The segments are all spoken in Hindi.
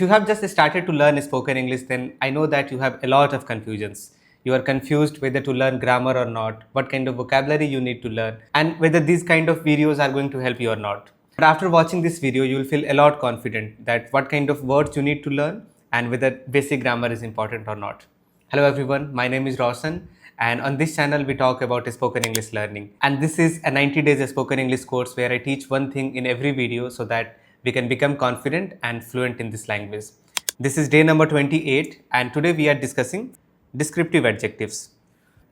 you have just started to learn spoken English, then I know that you have a lot of confusions. You are confused whether to learn grammar or not, what kind of vocabulary you need to learn, and whether these kind of videos are going to help you or not. But after watching this video, you will feel a lot confident that what kind of words you need to learn and whether basic grammar is important or not. Hello everyone, my name is Roshan, and on this channel we talk about spoken English learning. And this is a 90 days spoken English course where I teach one thing in every video so that we can become confident and fluent in this language. This is day number 28 and today we are discussing descriptive adjectives.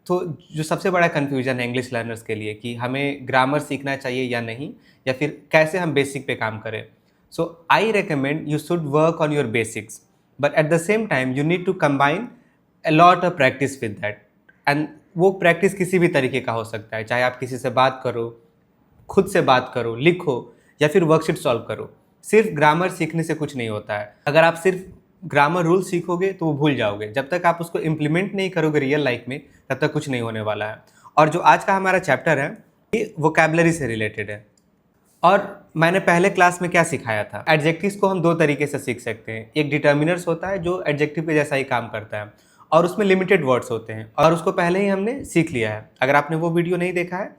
तो जो सबसे बड़ा कन्फ्यूजन है इंग्लिश लर्नर्स के लिए कि हमें ग्रामर सीखना चाहिए या नहीं, या फिर कैसे हम बेसिक पे काम करें. So I recommend you should work on your basics, but at the same time you need to combine a lot of practice with that. And वो प्रैक्टिस किसी भी तरीके का हो सकता है, चाहे आप किसी से बात करो, खुद से बात करो, लिखो या फिर वर्कशीट सॉल्व करो. सिर्फ ग्रामर सीखने से कुछ नहीं होता है. अगर आप सिर्फ ग्रामर रूल सीखोगे तो वो भूल जाओगे. जब तक आप उसको इम्प्लीमेंट नहीं करोगे रियल लाइफ में, तब तक कुछ नहीं होने वाला है. और जो आज का हमारा चैप्टर है ये वोकैबुलरी से रिलेटेड है. और मैंने पहले क्लास में क्या सिखाया था, एडजेक्टिव्स को हम दो तरीके से सीख सकते हैं. एक डिटर्मिनर्स होता है जो एडजेक्टिव के जैसा ही काम करता है, और उसमें लिमिटेड वर्ड्स होते हैं, और उसको पहले ही हमने सीख लिया है. अगर आपने वो वीडियो नहीं देखा है,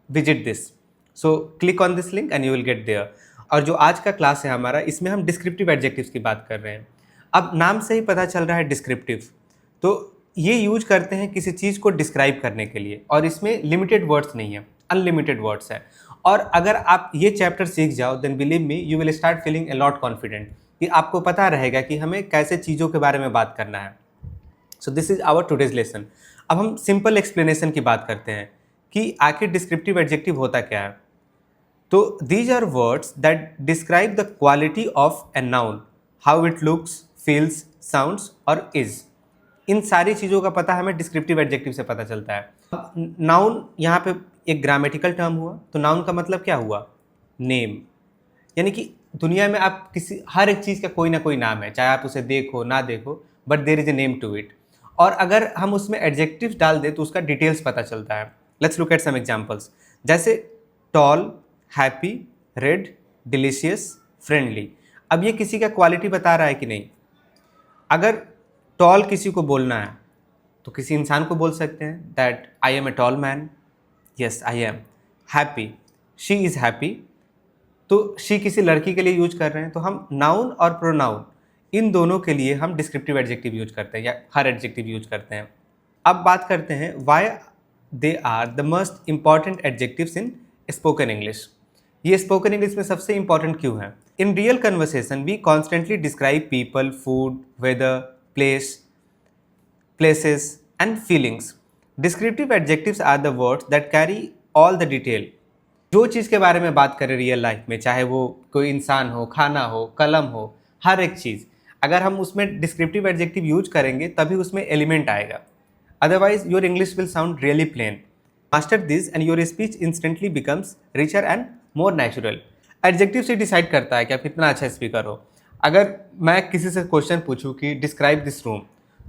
visit this. So click on this link and you will get there. और जो आज का क्लास है हमारा, इसमें हम डिस्क्रिप्टिव एडजेक्टिव्स की बात कर रहे हैं. अब नाम से ही पता चल रहा है डिस्क्रिप्टिव, तो ये यूज करते हैं किसी चीज़ को डिस्क्राइब करने के लिए, और इसमें लिमिटेड वर्ड्स नहीं है, अनलिमिटेड वर्ड्स है. और अगर आप ये चैप्टर सीख जाओ, then believe me you will start feeling a lot confident, कि आपको पता रहेगा कि हमें कैसे चीज़ों के बारे में बात करना है. So this is our today's lesson. अब हम सिंपल एक्सप्लेनेशन की बात करते हैं कि आखिर डिस्क्रिप्टिव एडजेक्टिव होता क्या है. तो these are words that describe the quality of a noun, how it looks, feels, sounds और इज. इन सारी चीज़ों का पता हमें डिस्क्रिप्टिव एडजेक्टिव से पता चलता है. अब नाउन यहाँ पे एक ग्रामेटिकल टर्म हुआ, तो नाउन का मतलब क्या हुआ, नेम. यानी कि दुनिया में आप किसी हर एक चीज़ का कोई ना कोई नाम है, चाहे आप उसे देखो ना देखो, but there is a name to it. और अगर हम उसमें एडजेक्टिव डाल दें तो उसका डिटेल्स पता चलता है. Let's look at some examples. जैसे tall, happy, red, delicious, friendly. अब ये किसी का क्वालिटी बता रहा है कि नहीं. अगर टॉल किसी को बोलना है तो किसी इंसान को बोल सकते हैं that I am a tall man. Yes I am. Happy, she is happy, तो शी किसी लड़की के लिए यूज कर रहे हैं, तो हम नाउन और प्रोनाउन इन दोनों के लिए हम डिस्क्रिप्टिव एडजेक्टिव यूज करते हैं, या हर एडजेक्टिव यूज करते हैं. अब बात करते हैं why they are the most important adjectives in spoken English. ये स्पोकन इंग्लिश में सबसे इंपॉर्टेंट क्यों है. In real conversation we constantly describe people, food, weather, place, places and feelings. Descriptive adjectives are the words that carry all the detail. जो चीज़ के बारे में बात करें रियल लाइफ में, चाहे वो कोई इंसान हो, खाना हो, कलम हो, हर एक चीज़, अगर हम उसमें डिस्क्रिप्टिव एडजेक्टिव यूज करेंगे तभी उसमें एलिमेंट आएगा. Otherwise your English will sound really plain. Master this and your speech instantly becomes richer and more natural. Adjective से डिसाइड करता है कि आप कितना अच्छा स्पीकर हो. अगर मैं किसी से क्वेश्चन पूछूं कि डिस्क्राइब दिस रूम,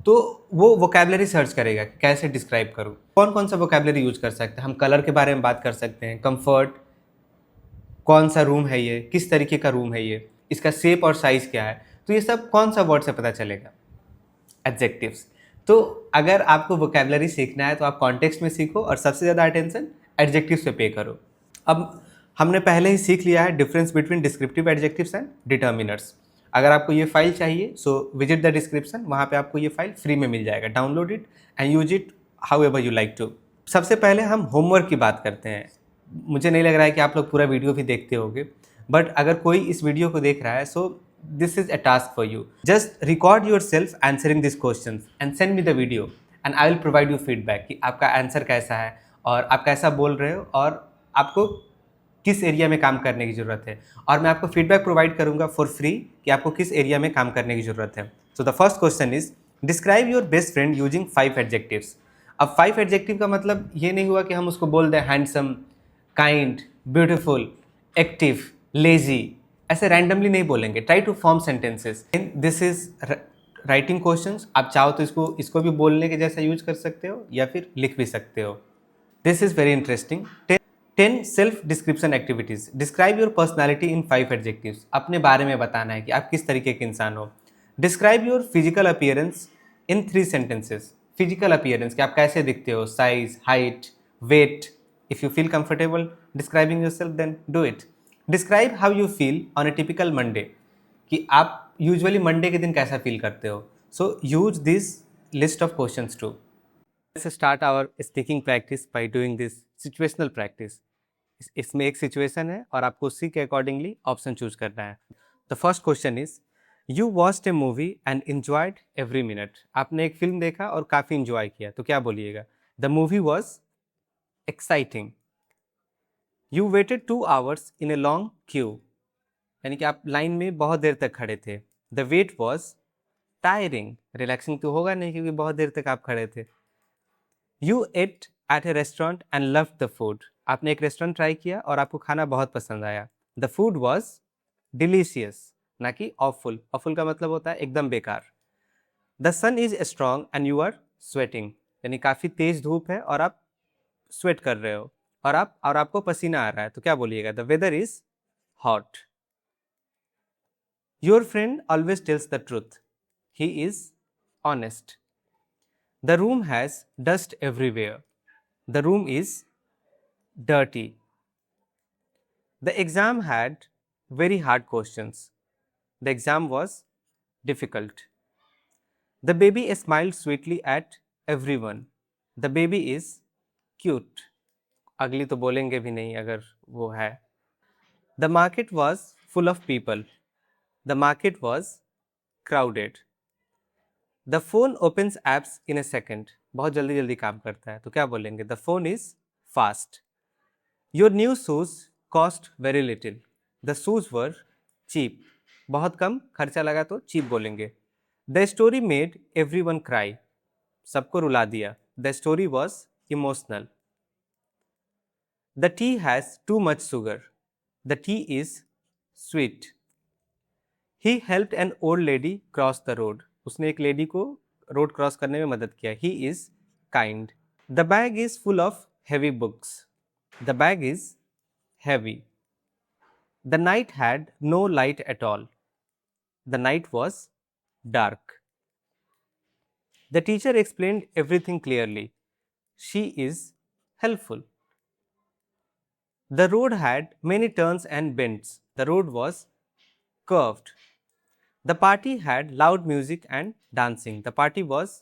तो वो वोकैबुलरी सर्च करेगा कि कैसे डिस्क्राइब करूं. कौन कौन सा वोकैबुलरी यूज कर सकते हैं. हम कलर के बारे में बात कर सकते हैं, कंफर्ट, कौन सा रूम है ये, किस तरीके का रूम है ये, इसका शेप और साइज़ क्या है. तो ये सब कौन सा वर्ड से पता चलेगा, एडजेक्टिव्स. तो अगर आपको वोकैबुलरी सीखना है तो आप कॉन्टेक्स्ट में सीखो, और सबसे ज़्यादा अटेंशन एडजेक्टिव्स पे पे करो. अब हमने पहले ही सीख लिया है difference between descriptive adjectives and determiners. अगर आपको ये फाइल चाहिए सो विजिट द डिस्क्रिप्शन, वहाँ पे आपको ये फाइल फ्री में मिल जाएगा. Download it and use it however you like to. सबसे पहले हम होमवर्क की बात करते हैं. मुझे नहीं लग रहा है कि आप लोग पूरा वीडियो भी देखते होंगे, बट अगर कोई इस वीडियो को देख रहा है, so this is a task for you. Just record your self answering this question and send me the video and I will provide you feedback कि आपका आंसर कैसा है, और आप कैसा बोल रहे हो, और आपको किस एरिया में काम करने की ज़रूरत है. और मैं आपको फीडबैक प्रोवाइड करूंगा फॉर फ्री कि आपको किस एरिया में काम करने की ज़रूरत है. So the first question is describe your best friend using 5 adjectives. अब 5 एडजेक्टिव का मतलब ये नहीं हुआ कि हम उसको बोल दें handsome, kind, beautiful, active, lazy. ऐसे रैंडमली नहीं बोलेंगे. Try to form sentences. This is writing questions. आप चाहो तो इसको भी बोलने के जैसा यूज कर सकते हो, या फिर लिख भी सकते हो. This is very interesting. 10 self description activities. Describe your personality in 5 adjectives. अपने बारे में बताना है कि आप किस तरीके के इंसान हो। Describe your physical appearance in 3 sentences. Physical appearance कि आप कैसे दिखते हो, size, height, weight. If you feel comfortable describing yourself then do it. Describe how you feel on a typical Monday, कि आप यूजुअली मंडे के दिन कैसा फील करते हो। So use this list of questions to. Let's start our speaking practice by doing this situational practice. इसमें एक सिचुएशन है और आपको उसी के अकॉर्डिंगली ऑप्शन चूज करना है। The first question is, you watched A movie and enjoyed every minute. आपने एक फिल्म देखा और काफ़ी इंजॉय किया, तो क्या बोलिएगा? The movie was exciting. You weighted 2 hours in a long Q, यानी कि आप लाइन में बहुत देर तक खड़े थे। The wait was tiring. Relaxing तो होगा नहीं क्योंकि बहुत देर तक आप खड़े थे। You ate at a restaurant and love the food. आपने एक रेस्टोरेंट ट्राई किया और आपको खाना बहुत पसंद आया। द फूड वॉज डिलीशियस, ना कि ऑफुल। ऑफुल का मतलब होता है एकदम बेकार। The sun is strong and you are sweating, यानी काफ़ी तेज धूप है और आप स्वेट कर रहे हो और आपको पसीना आ रहा है, तो क्या बोलिएगा? The weather is hot. Your friend always tells the truth, he is honest. The room has dust everywhere. The room is dirty. The exam had very hard questions. The exam was difficult. The baby smiled sweetly at everyone. The baby is cute. अगली तो बोलेंगे भी नहीं अगर वो है। The market was full of people. The market was crowded. The phone opens apps in a second, बहुत जल्दी जल्दी काम करता है, तो क्या बोलेंगे? The phone is fast. Your new shoes cost very little. The shoes were cheap, बहुत कम खर्चा लगा तो चीप बोलेंगे। The story made everyone cry, सबको रुला दिया। The story was emotional. The tea has too much sugar. The tea is sweet. He helped an old lady cross the road, उसने एक लेडी को रोड क्रॉस करने में मदद किया। He is kind. The bag is full of heavy books. The bag is heavy. The night had no light at all. The night was dark. The teacher explained everything clearly. She is helpful. The road had many turns and bends. The road was curved. The party had loud music and dancing. The party was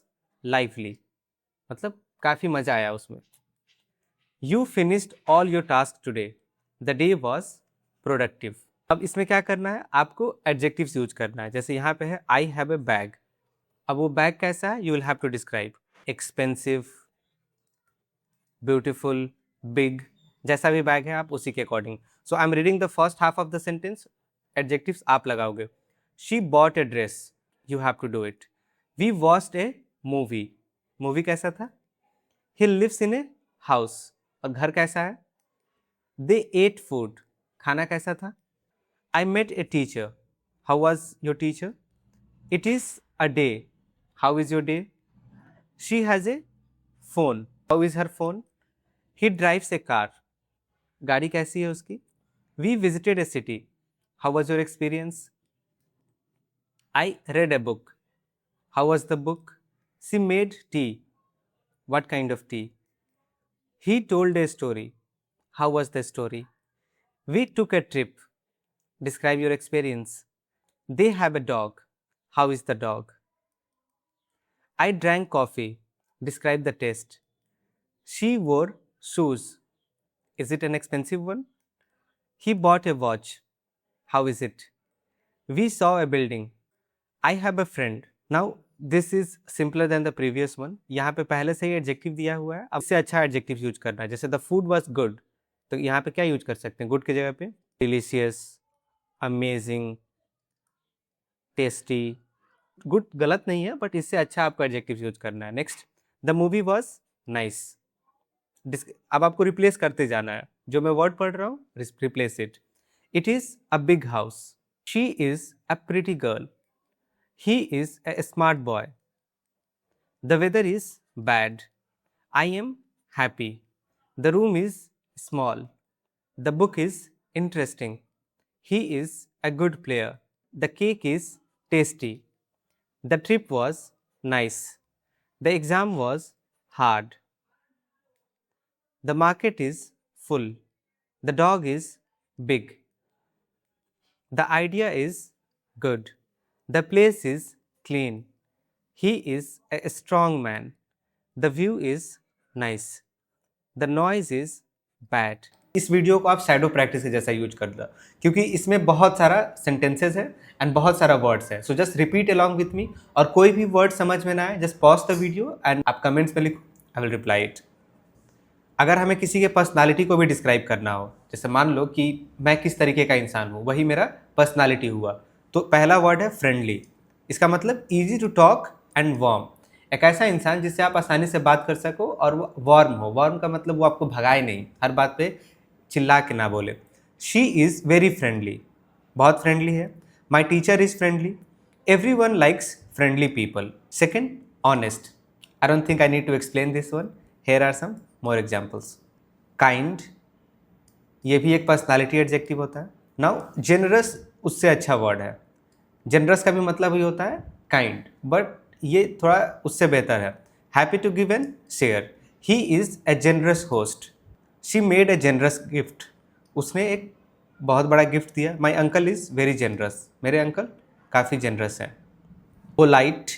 lively. मतलब काफ़ी मज़ा आया उसमें। You finished all your tasks today. The day was productive. अब इसमें क्या करना है? आपको adjectives यूज करना है। जैसे यहाँ पे है I have a bag. अब वो बैग कैसा है? You will have to describe. Expensive, beautiful, big. जैसा भी बैग है आप उसी के according. So I'm reading the first half of the sentence. Adjectives आप लगाओगे। She bought a dress. You have to do it. We watched a movie. Movie कैसा था? He lives in a house. और घर कैसा है? They ate food. खाना कैसा था? I met a teacher. How was your teacher? It is a day. How is your day? She has a phone. How is her phone? He drives a car. गाड़ी कैसी है उसकी? We visited a city. How was your experience? I read a book. How was the book? She made tea. What kind of tea? He told a story. How was the story? We took a trip. Describe your experience. They have a dog. How is the dog? I drank coffee. Describe the taste. She wore shoes. Is it an expensive one? He bought a watch. How is it? We saw a building. I have a friend. Now this is simpler than the previous one. यहाँ पे पहले से ही एडजेक्टिव दिया हुआ है, अब से अच्छा एडजेक्टिव यूज करना है। जैसे द फूड वॉज गुड, तो यहाँ पे क्या यूज कर सकते हैं? गुड की जगह पे डिलीशियस, अमेजिंग, टेस्टी। गुड गलत नहीं है बट इससे अच्छा आपको एडजेक्टिव यूज करना है। Next, the movie was nice. अब आपको रिप्लेस करते जाना है, जो मैं वर्ड पढ़ रहा हूँ replace it. It is a big house. She is a pretty girl. He is a smart boy. The weather is bad. I am happy. The room is small. The book is interesting. He is a good player. The cake is tasty. The trip was nice. The exam was hard. The market is full. The dog is big. The idea is good. The place is clean. He is a strong man. The view is nice. The noise is bad. इस वीडियो को आप शैडो प्रैक्टिस के जैसा यूज कर दो, क्योंकि इसमें बहुत सारा सेंटेंसेस है एंड बहुत सारा वर्ड्स है. So just repeat along with me, और कोई भी वर्ड समझ में ना आए just pause the video and आप कमेंट्स में लिखो, आई विल रिप्लाई इट. अगर हमें किसी के पर्सनालिटी को भी डिस्क्राइब करना हो, जैसे मान लो कि मैं किस तरीके का इंसान हूँ, वही मेरा पर्सनालिटी हुआ, तो पहला वर्ड है फ्रेंडली. इसका मतलब easy to talk and warm. एक ऐसा इंसान जिससे आप आसानी से बात कर सको और वो वार्म हो. वार्म का मतलब वो आपको भगाए नहीं, हर बात पे चिल्ला के ना बोले. शी इज़ वेरी फ्रेंडली, बहुत फ्रेंडली है. My teacher is friendly. Everyone likes friendly people. Second, honest. I don't think I need to explain this one. Here are some more examples. Kind, ये भी एक पर्सनालिटी एडजेक्टिव होता है. नाउ जेनरस उससे अच्छा वर्ड है. जेनरस का भी मतलब ही होता है काइंड, बट ये थोड़ा उससे बेहतर है. Happy to give and share. He is a generous host. She made a generous gift. उसने एक बहुत बड़ा गिफ्ट दिया. My uncle is very generous. मेरे अंकल काफ़ी जेनरस हैं. Polite,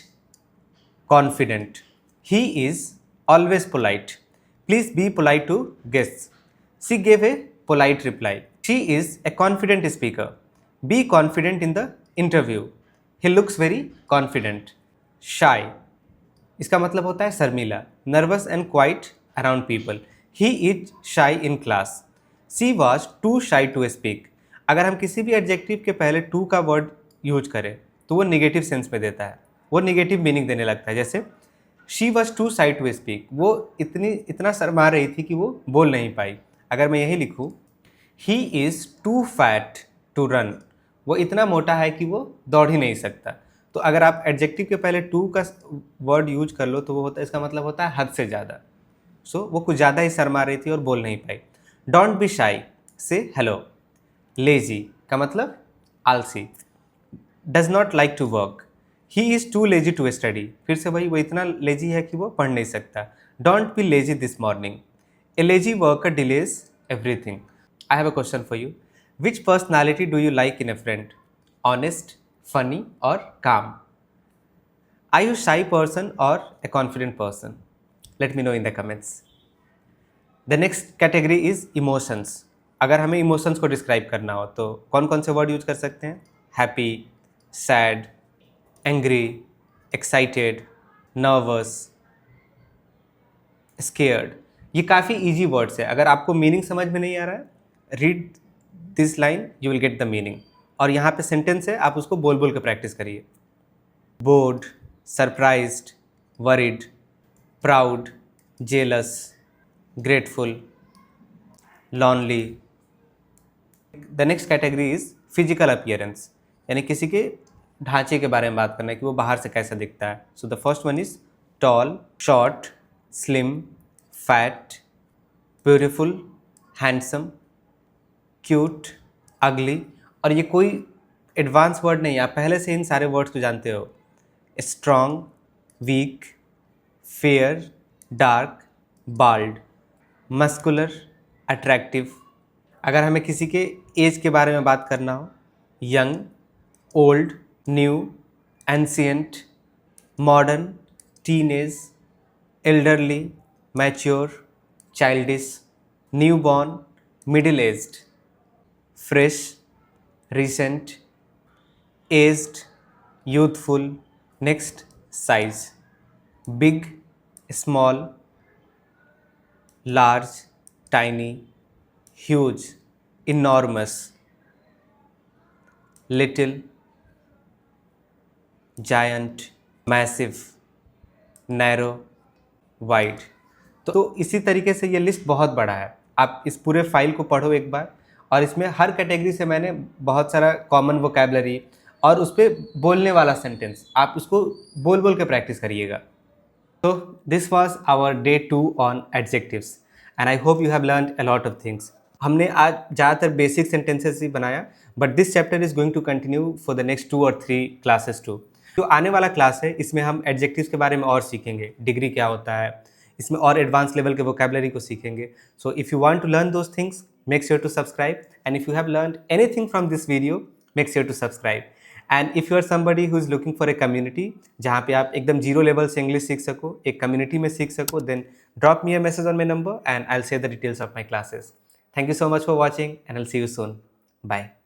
confident. He is always polite. Please be polite to guests. She gave a polite reply. She is a confident speaker. Be confident in the interview. He looks very confident. Shy. इसका मतलब होता है शर्मीला. Nervous and quiet around people. He is shy in class. She was too shy to speak. अगर हम किसी भी एडजेक्टिव के पहले टू का वर्ड यूज करें तो वो निगेटिव सेंस में देता है, वो निगेटिव मीनिंग देने लगता है. जैसे she was too shy to speak. वो इतना शर्मा रही थी कि वो बोल नहीं पाई. अगर मैं यही लिखूँ, he is too fat to run. वो इतना मोटा है कि वो दौड़ ही नहीं सकता. तो अगर आप एडजेक्टिव के पहले टू का वर्ड यूज कर लो तो वो होता है, इसका मतलब होता है हद से ज़्यादा. सो वो कुछ ज़्यादा ही शर्मा रही थी और बोल नहीं पाई. डोंट बी शाई, से हेलो. लेजी का मतलब आलसी. Does not like to work. He is too lazy to study. फिर से वही, वो इतना लेजी है कि वो पढ़ नहीं सकता. Don't be lazy this morning. A lazy worker delays everything. I have a question for you. Which personality do you like in a friend? Honest, funny और calm? Are you shy person और a confident person? Let me know in the comments. The next category is emotions. अगर हमें इमोशंस को डिस्क्राइब करना हो तो कौन कौन से वर्ड यूज कर सकते हैं? Happy, sad, angry, excited, nervous, scared. ये काफ़ी इजी वर्ड्स है. अगर आपको मीनिंग समझ में नहीं आ रहा है, read this line, you will get the meaning. और यहाँ पे सेंटेंस है, आप उसको बोल बोल के प्रैक्टिस करिए. Board, surprised, worried, proud, jealous, grateful, lonely. The next category is physical appearance, यानी किसी के ढांचे के बारे में बात करना है कि वो बाहर से कैसा दिखता है. So the first one is tall, short, slim, fat, beautiful, handsome, cute, अगली. और ये कोई एडवांस वर्ड नहीं है, आप पहले से इन सारे वर्ड्स को जानते हो. Strong, weak, fair, dark, bald, muscular, attractive. अगर हमें किसी के एज के बारे में बात करना हो, young, old, new, ancient, modern, teenage, elderly, mature, childish, newborn, middle aged, fresh, recent, aged, youthful. Next, size. Big, small, large, tiny, huge, enormous, little, giant, massive, narrow, wide. तो इसी तरीके से ये लिस्ट बहुत बड़ा है. आप इस पूरे फाइल को पढ़ो एक बार, और इसमें हर कैटेगरी से मैंने बहुत सारा कॉमन वोकैबुलरी और उस पर बोलने वाला सेंटेंस, आप उसको बोल बोल के प्रैक्टिस करिएगा. So this was our day 2 on adjectives, and I hope you have learned a lot of things. हमने आज ज़्यादातर बेसिक सेंटेंसेस ही बनाया, but this chapter is going to continue for the next 2 और 3 क्लासेस टू। जो आने वाला क्लास है इसमें हम एडजेक्टिव्स के बारे में और सीखेंगे, डिग्री क्या होता है, इसमें और एडवांस लेवल के वोकेबलरी को सीखेंगे। So if you want to learn those things, make sure to subscribe, and if you have learned anything from this video, make sure to subscribe. And if you are somebody who is looking for a community जहाँ पे आप एकदम जीरो लेवल से इंग्लिश सीख सको, एक कम्युनिटी में सीख सको, then drop me a message on my number and I'll share the details of my classes. Thank you so much for watching and I'll see you soon. Bye.